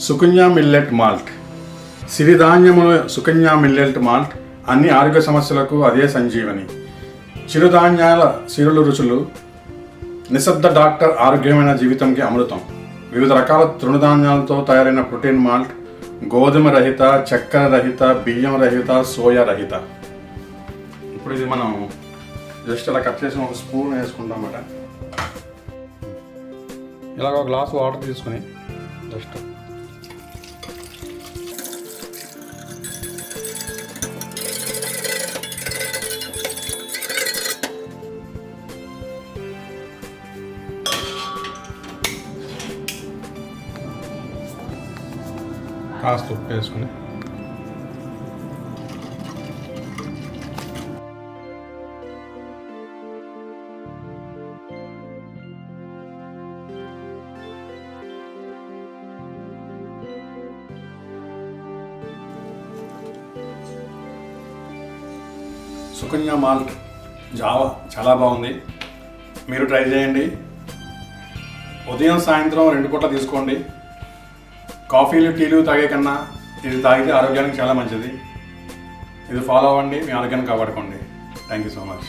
Sukanya millet malt. సిరిధాన్యముల Sukanya millet malt అన్ని ఆరోగ్య సమస్యలకు అదే సంజీవని. చిరుధాన్యాల సిరులు రుచులు, నిశ్శబ్ద డాక్టర్ ఆరోగ్యమైన జీవితంకి అమృతం. వివిధ రకాల తృణధాన్యాలతో తయారైన ప్రోటీన్ మాల్ట్, గోధుమ రహిత, చక్కెర రహిత, బియ్యం రహిత, సోయా రహిత. ఇప్పుడు ఇది మనం జస్ట్ అలా కట్ చేసిన ఒక స్పూన్ వేసుకుంటాం అన్నమాట. ఇలాగ ఒక గ్లాస్ వాటర్ తీసుకుని జస్ట్ కాస్త ఉప్పు వేసుకుని సుకన్య మాల్ట్ జావా చాలా బాగుంది. మీరు ట్రై చేయండి. ఉదయం సాయంత్రం 2 పూట్ల తీసుకోండి. కాఫీలు టీలు తాగే కన్నా ఇది తాగితే ఆరోగ్యానికి చాలా మంచిది. ఇది ఫాలో అవ్వండి, మీ ఆరోగ్యాన్ని కాపాడుకోండి. Thank you so much.